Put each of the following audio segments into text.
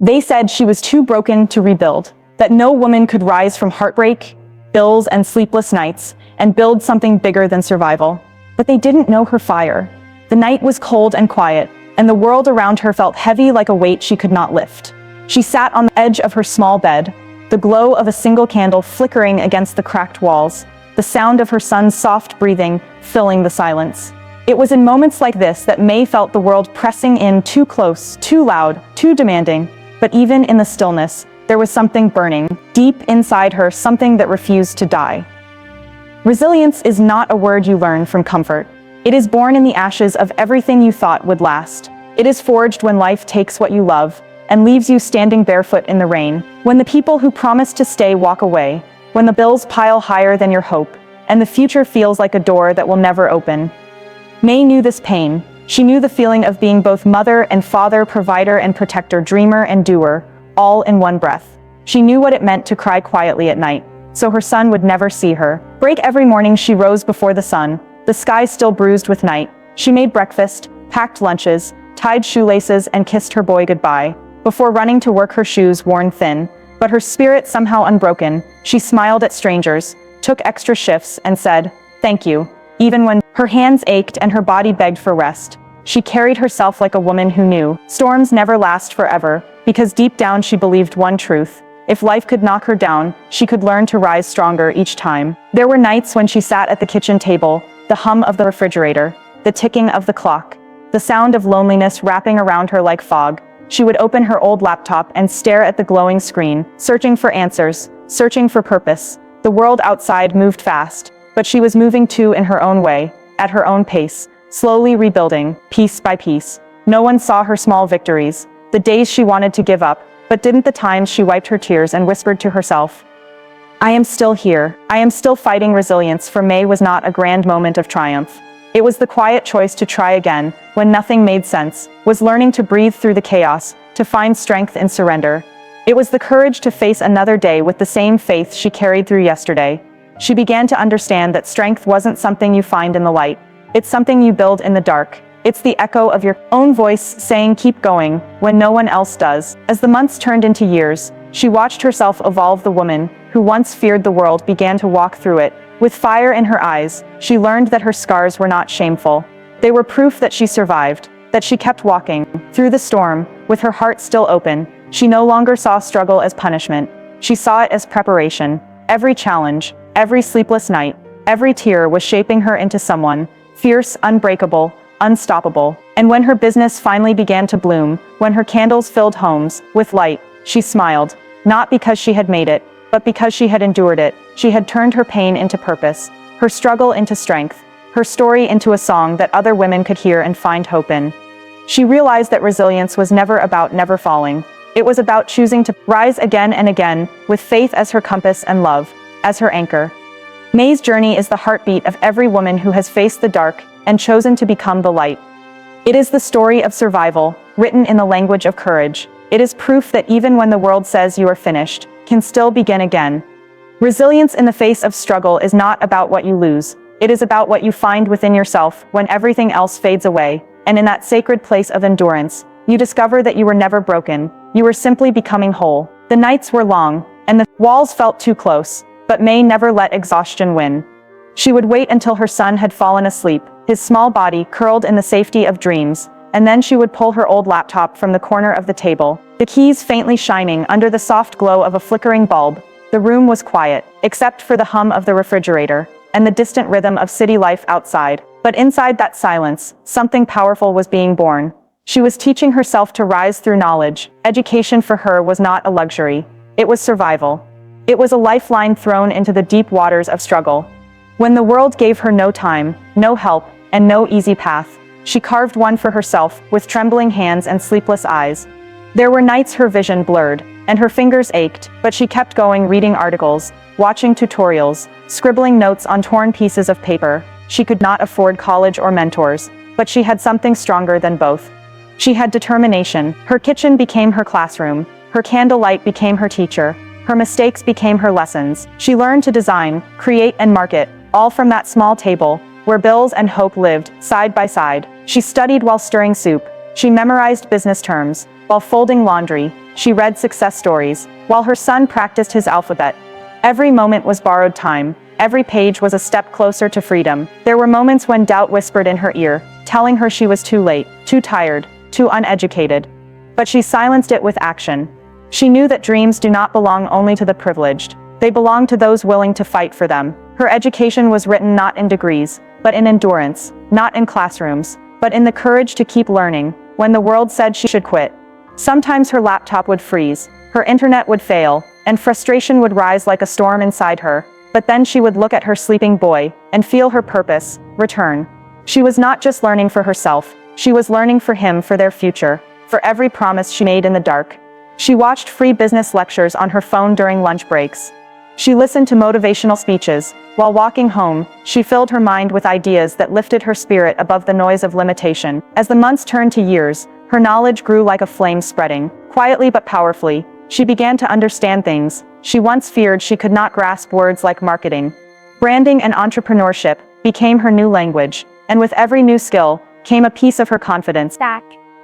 They said she was too broken to rebuild, that no woman could rise from heartbreak, bills, and sleepless nights, and build something bigger than survival. But they didn't know her fire. The night was cold and quiet, and the world around her felt heavy like a weight she could not lift. She sat on the edge of her small bed, the glow of a single candle flickering against the cracked walls, the sound of her son's soft breathing filling the silence. It was in moments like this that May felt the world pressing in too close, too loud, too demanding. But even in the stillness, there was something burning, deep inside her, something that refused to die. Resilience is not a word you learn from comfort. It is born in the ashes of everything you thought would last. It is forged when life takes what you love and leaves you standing barefoot in the rain, when the people who promised to stay walk away, when the bills pile higher than your hope, and the future feels like a door that will never open. May knew this pain. She knew the feeling of being both mother and father, provider and protector, dreamer and doer, all in one breath. She knew what it meant to cry quietly at night, so her son would never see her. Break every morning she rose before the sun, the sky still bruised with night. She made breakfast, packed lunches, tied shoelaces and kissed her boy goodbye, before running to work, her shoes worn thin, but her spirit somehow unbroken. She smiled at strangers, took extra shifts and said, "Thank you," even when her hands ached and her body begged for rest. She carried herself like a woman who knew storms never last forever, because deep down she believed one truth: if life could knock her down, she could learn to rise stronger each time. There were nights when she sat at the kitchen table, the hum of the refrigerator, the ticking of the clock, the sound of loneliness wrapping around her like fog. She would open her old laptop and stare at the glowing screen, searching for answers, searching for purpose. The world outside moved fast, but she was moving too in her own way, at her own pace, slowly rebuilding, piece by piece. No one saw her small victories, the days she wanted to give up, but didn't, the times she wiped her tears and whispered to herself, "I am still here. I am still fighting." Resilience for May was not a grand moment of triumph. It was the quiet choice to try again when nothing made sense, was learning to breathe through the chaos, to find strength in surrender. It was the courage to face another day with the same faith she carried through yesterday. She began to understand that strength wasn't something you find in the light. It's something you build in the dark. It's the echo of your own voice saying, "Keep going," when no one else does. As the months turned into years, she watched herself evolve. The woman who once feared the world began to walk through it. With fire in her eyes, she learned that her scars were not shameful. They were proof that she survived, that she kept walking. Through the storm, with her heart still open, she no longer saw struggle as punishment. She saw it as preparation. Every challenge, every sleepless night, every tear was shaping her into someone fierce, unbreakable, unstoppable. And when her business finally began to bloom, when her candles filled homes with light, she smiled, not because she had made it, but because she had endured it. She had turned her pain into purpose, her struggle into strength, her story into a song that other women could hear and find hope in. She realized that resilience was never about never falling. It was about choosing to rise again and again, with faith as her compass and love as her anchor. May's journey is the heartbeat of every woman who has faced the dark and chosen to become the light. It is the story of survival, written in the language of courage. It is proof that even when the world says you are finished, can still begin again. Resilience in the face of struggle is not about what you lose. It is about what you find within yourself when everything else fades away. And in that sacred place of endurance, you discover that you were never broken. You were simply becoming whole. The nights were long, and the walls felt too close, but May never let exhaustion win. She would wait until her son had fallen asleep, his small body curled in the safety of dreams, and then she would pull her old laptop from the corner of the table, the keys faintly shining under the soft glow of a flickering bulb. The room was quiet, except for the hum of the refrigerator and the distant rhythm of city life outside. But inside that silence, something powerful was being born. She was teaching herself to rise through knowledge. Education for her was not a luxury. It was survival. It was a lifeline thrown into the deep waters of struggle. When the world gave her no time, no help, and no easy path, she carved one for herself with trembling hands and sleepless eyes. There were nights her vision blurred, and her fingers ached, but she kept going, reading articles, watching tutorials, scribbling notes on torn pieces of paper. She could not afford college or mentors, but she had something stronger than both. She had determination. Her kitchen became her classroom. Her candlelight became her teacher. Her mistakes became her lessons. She learned to design, create, and market, all from that small table, where bills and hope lived side by side. She studied while stirring soup. She memorized business terms while folding laundry. she read success stories, while her son practiced his alphabet. Every moment was borrowed time. Every page was a step closer to freedom. There were moments when doubt whispered in her ear, telling her she was too late, too tired, too uneducated. But she silenced it with action. She knew that dreams do not belong only to the privileged. They belong to those willing to fight for them. Her education was written not in degrees, but in endurance, not in classrooms, but in the courage to keep learning, when the world said she should quit. Sometimes her laptop would freeze, her internet would fail, and frustration would rise like a storm inside her, but then she would look at her sleeping boy, and feel her purpose return. She was not just learning for herself, she was learning for him, for their future, for every promise she made in the dark. She watched free business lectures on her phone during lunch breaks. She listened to motivational speeches. While walking home, she filled her mind with ideas that lifted her spirit above the noise of limitation. As the months turned to years, her knowledge grew like a flame spreading. Quietly but powerfully, she began to understand things she once feared. She could not grasp. Words like marketing, branding, and entrepreneurship became her new language, and with every new skill came a piece of her confidence.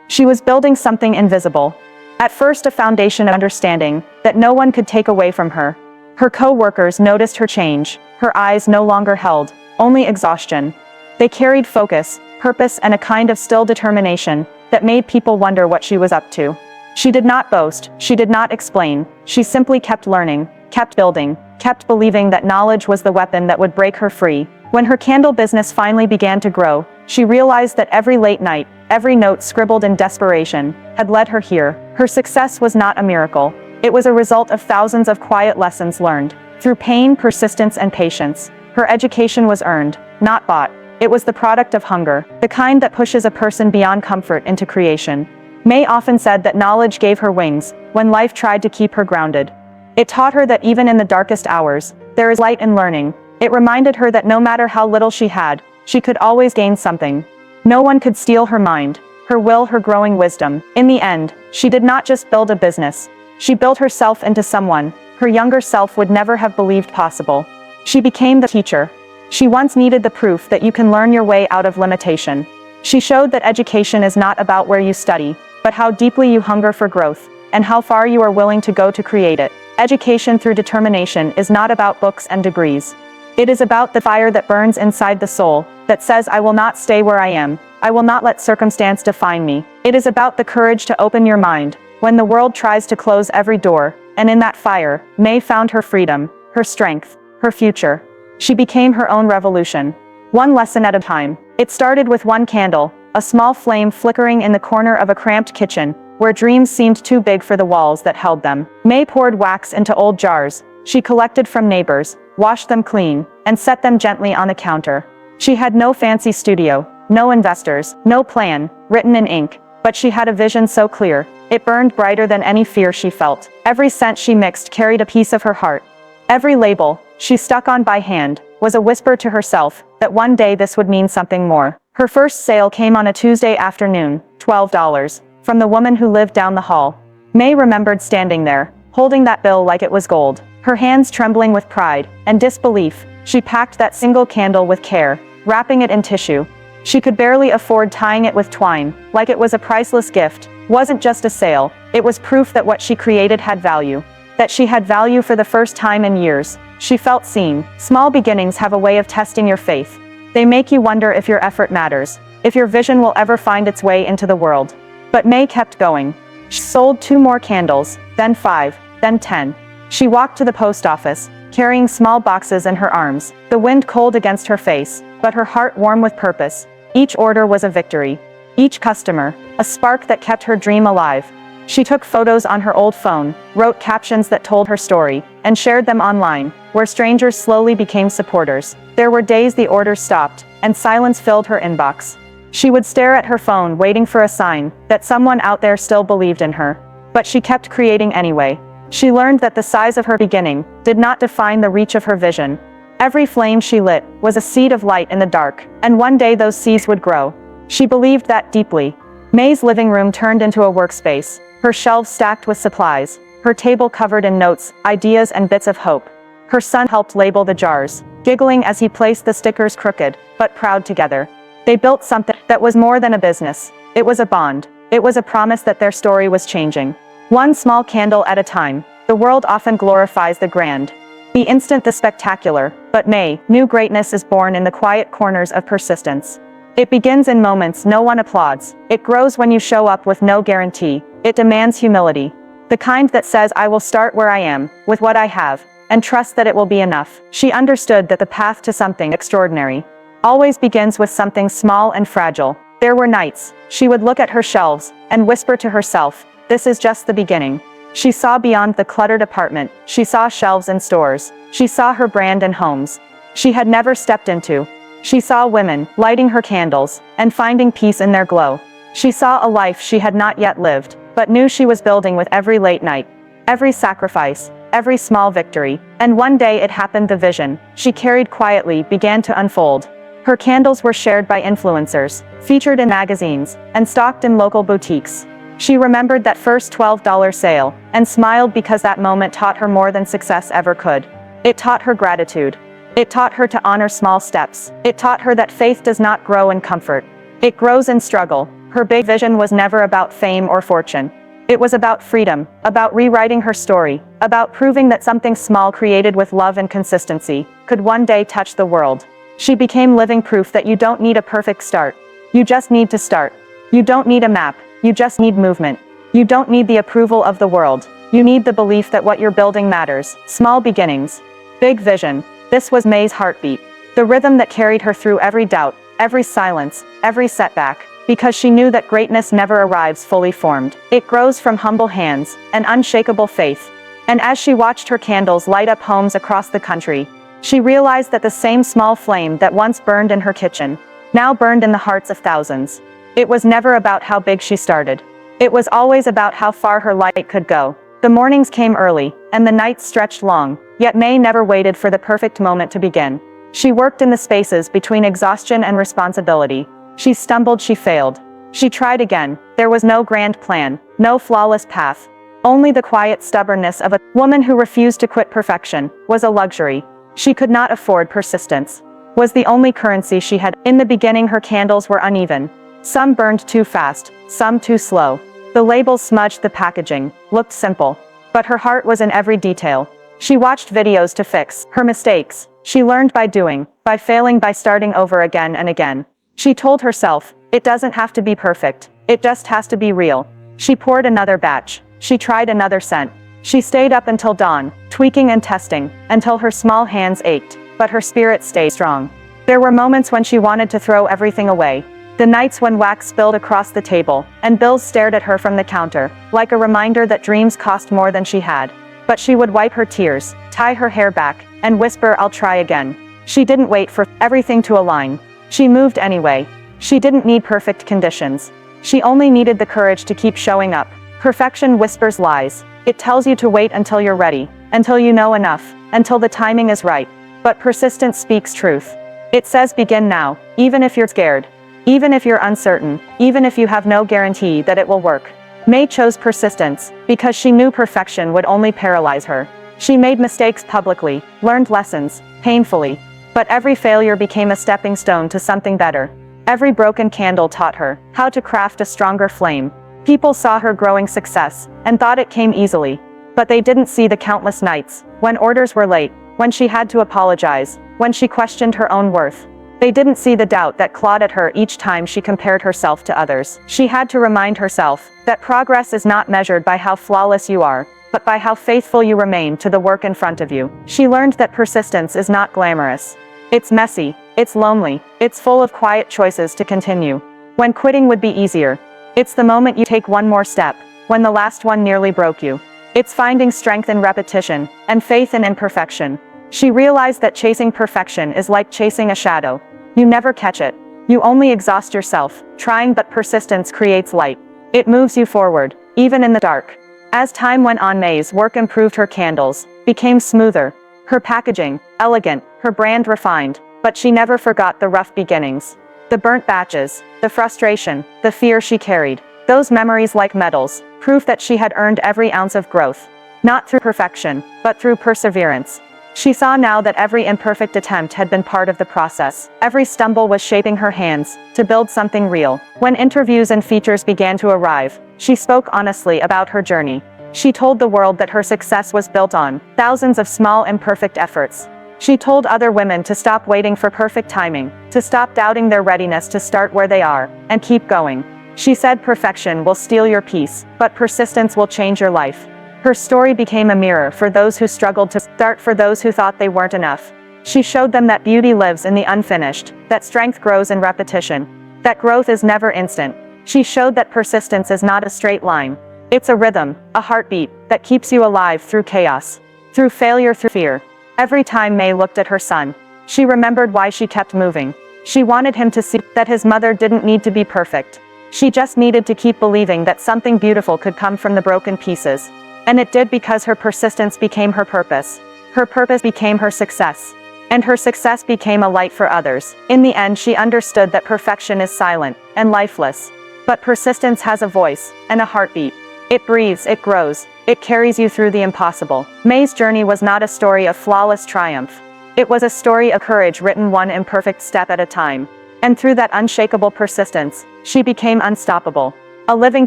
She was building something invisible. At first, a foundation of understanding that no one could take away from her. Her co-workers noticed her change. Her eyes no longer held only exhaustion. They carried focus, purpose, and a kind of still determination that made people wonder what she was up to. She did not boast, she did not explain, she simply kept learning, kept building, kept believing that knowledge was the weapon that would break her free. When her candle business finally began to grow, she realized that every late night, every note scribbled in desperation, had led her here. Her success was not a miracle. It was a result of thousands of quiet lessons learned. Through pain, persistence, and patience, her education was earned, not bought. It was the product of hunger, the kind that pushes a person beyond comfort into creation. May often said that knowledge gave her wings when life tried to keep her grounded. It taught her that even in the darkest hours, there is light in learning. It reminded her that no matter how little she had, she could always gain something. No one could steal her mind, her will, her growing wisdom. In the end, she did not just build a business. She built herself into someone her younger self would never have believed possible. She became the teacher. She once needed the proof that you can learn your way out of limitation. She showed that education is not about where you study, but how deeply you hunger for growth, and how far you are willing to go to create it. Education through determination is not about books and degrees. It is about the fire that burns inside the soul, that says, I will not stay where I am. I will not let circumstance define me. It is about the courage to open your mind when the world tries to close every door, and in that fire, May found her freedom, her strength, her future. She became her own revolution, one lesson at a time. It started with one candle, a small flame flickering in the corner of a cramped kitchen, where dreams seemed too big for the walls that held them. May poured wax into old jars. She collected from neighbors, washed them clean, and set them gently on the counter. She had no fancy studio, no investors, no plan, written in ink, but she had a vision so clear, it burned brighter than any fear she felt. Every scent she mixed carried a piece of her heart. Every label she stuck on by hand was a whisper to herself that one day this would mean something more. Her first sale came on a Tuesday afternoon, $12, from the woman who lived down the hall. May remembered standing there, holding that bill like it was gold. Her hands trembling with pride and disbelief, she packed that single candle with care, wrapping it in tissue. She could barely afford tying it with twine, like it was a priceless gift. Wasn't just a sale, it was proof that what she created had value. That she had value for the first time in years. She felt seen. Small beginnings have a way of testing your faith. They make you wonder if your effort matters, if your vision will ever find its way into the world. But May kept going. She sold 2 more candles, then 5, then 10. She walked to the post office, carrying small boxes in her arms, the wind cold against her face, but her heart warm with purpose. Each order was a victory. Each customer, a spark that kept her dream alive. She took photos on her old phone, wrote captions that told her story, and shared them online, where strangers slowly became supporters. There were days the orders stopped, and silence filled her inbox. She would stare at her phone waiting for a sign that someone out there still believed in her. But she kept creating anyway. She learned that the size of her beginning did not define the reach of her vision. Every flame she lit was a seed of light in the dark, and one day those seeds would grow. She believed that deeply. May's living room turned into a workspace, her shelves stacked with supplies, her table covered in notes, ideas, and bits of hope. Her son helped label the jars, giggling as he placed the stickers crooked, but proud together. They built something that was more than a business. It was a bond. It was a promise that their story was changing. One small candle at a time. The world often glorifies the grand, the instant, the spectacular, but new greatness is born in the quiet corners of persistence. It begins in moments no one applauds. It grows when you show up with no guarantee. It demands humility. The kind that says, I will start where I am, with what I have, and trust that it will be enough. She understood that the path to something extraordinary always begins with something small and fragile. There were nights she would look at her shelves and whisper to herself, this is just the beginning. She saw beyond the cluttered apartment. She saw shelves in stores. She saw her brand in homes she had never stepped into. She saw women lighting her candles and finding peace in their glow. She saw a life she had not yet lived, but knew she was building with every late night, every sacrifice, every small victory. And one day it happened. The vision she carried quietly began to unfold. Her candles were shared by influencers, featured in magazines, and stocked in local boutiques. She remembered that first $12 sale, and smiled because that moment taught her more than success ever could. It taught her gratitude. It taught her to honor small steps. It taught her that faith does not grow in comfort. It grows in struggle. Her big vision was never about fame or fortune. It was about freedom, about rewriting her story, about proving that something small created with love and consistency could one day touch the world. She became living proof that you don't need a perfect start. You just need to start. You don't need a map. You just need movement. You don't need the approval of the world. You need the belief that what you're building matters. Small beginnings. Big vision. This was May's heartbeat. The rhythm that carried her through every doubt, every silence, every setback. Because she knew that greatness never arrives fully formed. It grows from humble hands and unshakable faith. And as she watched her candles light up homes across the country, she realized that the same small flame that once burned in her kitchen now burned in the hearts of thousands. It was never about how big she started. It was always about how far her light could go. The mornings came early, and the nights stretched long, yet May never waited for the perfect moment to begin. She worked in the spaces between exhaustion and responsibility. She stumbled, she failed. She tried again. There was no grand plan, no flawless path. Only the quiet stubbornness of a woman who refused to quit. Perfection was a luxury she could not afford. Persistence was the only currency she had. In the beginning, her candles were uneven. Some burned too fast, some too slow. The labels smudged, the packaging looked simple. But her heart was in every detail. She watched videos to fix her mistakes. She learned by doing, by failing, by starting over again and again. She told herself, it doesn't have to be perfect. It just has to be real. She poured another batch. She tried another scent. She stayed up until dawn, tweaking and testing, until her small hands ached, but her spirit stayed strong. There were moments when she wanted to throw everything away. The nights when wax spilled across the table, and bills stared at her from the counter, like a reminder that dreams cost more than she had. But she would wipe her tears, tie her hair back, and whisper, I'll try again. She didn't wait for everything to align. She moved anyway. She didn't need perfect conditions. She only needed the courage to keep showing up. Perfection whispers lies. It tells you to wait until you're ready, until you know enough, until the timing is right. But persistence speaks truth. It says begin now, even if you're scared. Even if you're uncertain, even if you have no guarantee that it will work. May chose persistence, because she knew perfection would only paralyze her. She made mistakes publicly, learned lessons, painfully. But every failure became a stepping stone to something better. Every broken candle taught her how to craft a stronger flame. People saw her growing success, and thought it came easily. But they didn't see the countless nights, when orders were late, when she had to apologize, when she questioned her own worth. They didn't see the doubt that clawed at her each time she compared herself to others. She had to remind herself that progress is not measured by how flawless you are, but by how faithful you remain to the work in front of you. She learned that persistence is not glamorous. It's messy, it's lonely, it's full of quiet choices to continue. When quitting would be easier. It's the moment you take one more step, when the last one nearly broke you. It's finding strength in repetition, and faith in imperfection. She realized that chasing perfection is like chasing a shadow. You never catch it. You only exhaust yourself, trying, but persistence creates light. It moves you forward, even in the dark. As time went on, May's work improved. Her candles became smoother, her packaging elegant, her brand refined, but she never forgot the rough beginnings. The burnt batches, the frustration, the fear she carried. Those memories like medals, proof that she had earned every ounce of growth. Not through perfection, but through perseverance. She saw now that every imperfect attempt had been part of the process. Every stumble was shaping her hands to build something real. When interviews and features began to arrive, she spoke honestly about her journey. She told the world that her success was built on thousands of small imperfect efforts. She told other women to stop waiting for perfect timing, to stop doubting their readiness to start where they are, and keep going. She said perfection will steal your peace, but persistence will change your life. Her story became a mirror for those who struggled to start, for those who thought they weren't enough. She showed them that beauty lives in the unfinished, that strength grows in repetition, that growth is never instant. She showed that persistence is not a straight line. It's a rhythm, a heartbeat, that keeps you alive through chaos, through failure, through fear. Every time May looked at her son, she remembered why she kept moving. She wanted him to see that his mother didn't need to be perfect. She just needed to keep believing that something beautiful could come from the broken pieces. And it did, because her persistence became her purpose. Her purpose became her success. And her success became a light for others. In the end, she understood that perfection is silent and lifeless. But persistence has a voice and a heartbeat. It breathes, it grows, it carries you through the impossible. May's journey was not a story of flawless triumph. It was a story of courage written one imperfect step at a time. And through that unshakable persistence, she became unstoppable. A living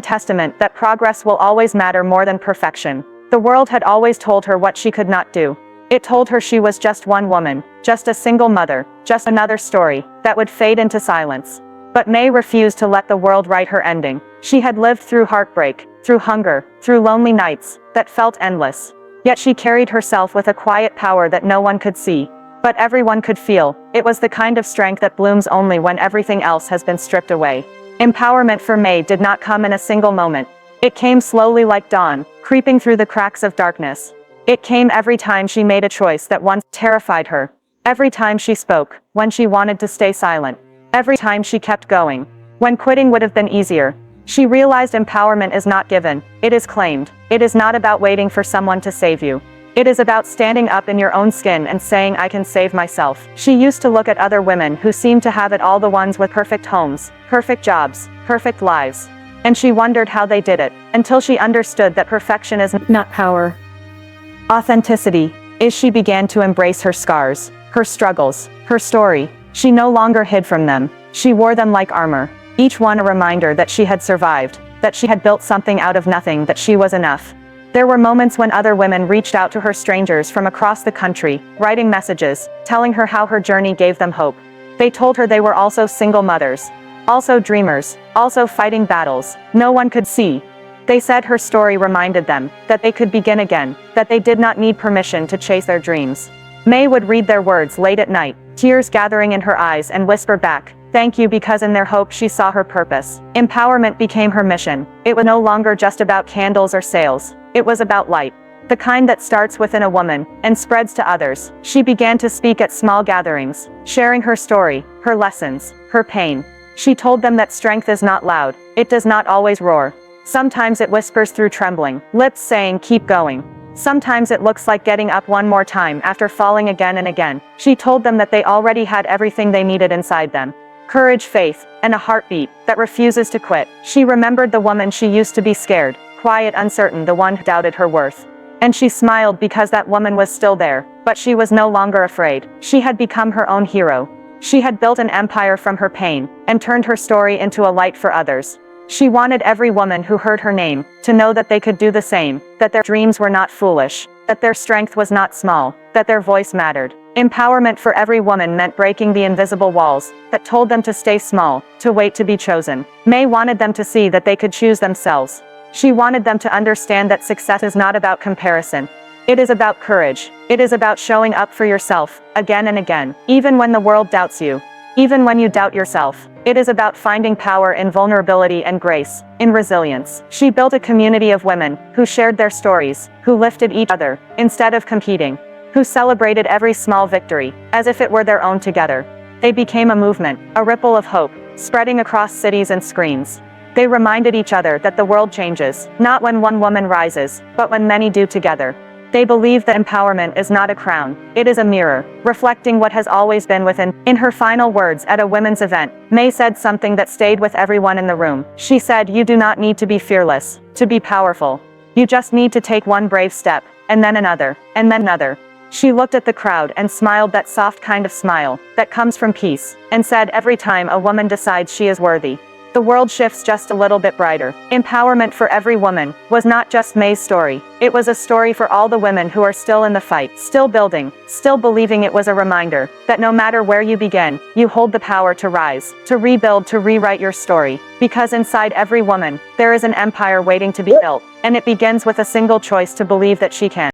testament that progress will always matter more than perfection. The world had always told her what she could not do. It told her she was just one woman, just a single mother, just another story that would fade into silence. But May refused to let the world write her ending. She had lived through heartbreak, through hunger, through lonely nights that felt endless. Yet she carried herself with a quiet power that no one could see, but everyone could feel. It was the kind of strength that blooms only when everything else has been stripped away. Empowerment for May did not come in a single moment. It came slowly, like dawn, creeping through the cracks of darkness. It came every time she made a choice that once terrified her. Every time she spoke, when she wanted to stay silent. Every time she kept going, when quitting would have been easier. She realized empowerment is not given, it is claimed. It is not about waiting for someone to save you. It is about standing up in your own skin and saying, I can save myself. She used to look at other women who seemed to have it all, the ones with perfect homes, perfect jobs, perfect lives. And she wondered how they did it, until she understood that perfection is not power. Authenticity is. She began to embrace her scars, her struggles, her story. She no longer hid from them. She wore them like armor. Each one a reminder that she had survived, that she had built something out of nothing, that she was enough. There were moments when other women reached out to her, strangers from across the country, writing messages, telling her how her journey gave them hope. They told her they were also single mothers, also dreamers, also fighting battles no one could see. They said her story reminded them that they could begin again, that they did not need permission to chase their dreams. May would read their words late at night, tears gathering in her eyes, and whisper back, thank you, because in their hope she saw her purpose. Empowerment became her mission. It was no longer just about candles or sales. It was about light. The kind that starts within a woman and spreads to others. She began to speak at small gatherings, sharing her story, her lessons, her pain. She told them that strength is not loud. It does not always roar. Sometimes it whispers through trembling lips, saying, keep going. Sometimes it looks like getting up one more time after falling again and again. She told them that they already had everything they needed inside them. Courage, faith, and a heartbeat that refuses to quit. She remembered the woman she used to be, scared, quiet, uncertain, the one who doubted her worth. And she smiled because that woman was still there, but she was no longer afraid. She had become her own hero. She had built an empire from her pain, and turned her story into a light for others. She wanted every woman who heard her name to know that they could do the same, that their dreams were not foolish, that their strength was not small, that their voice mattered. Empowerment for every woman meant breaking the invisible walls that told them to stay small, to wait to be chosen. May wanted them to see that they could choose themselves. She wanted them to understand that success is not about comparison. It is about courage. It is about showing up for yourself, again and again, even when the world doubts you. Even when you doubt yourself. It is about finding power in vulnerability and grace, in resilience. She built a community of women who shared their stories, who lifted each other instead of competing, who celebrated every small victory as if it were their own together. They became a movement, a ripple of hope, spreading across cities and screens. They reminded each other that the world changes, not when one woman rises, but when many do together. They believe that empowerment is not a crown, it is a mirror, reflecting what has always been within. In her final words at a women's event, May said something that stayed with everyone in the room. She said, you do not need to be fearless to be powerful. You just need to take one brave step, and then another, and then another. She looked at the crowd and smiled, that soft kind of smile that comes from peace, and said, every time a woman decides she is worthy, the world shifts just a little bit brighter. Empowerment for every woman was not just May's story. It was a story for all the women who are still in the fight, still building, still believing. It was a reminder that no matter where you begin, you hold the power to rise, to rebuild, to rewrite your story. Because inside every woman, there is an empire waiting to be built, and it begins with a single choice to believe that she can.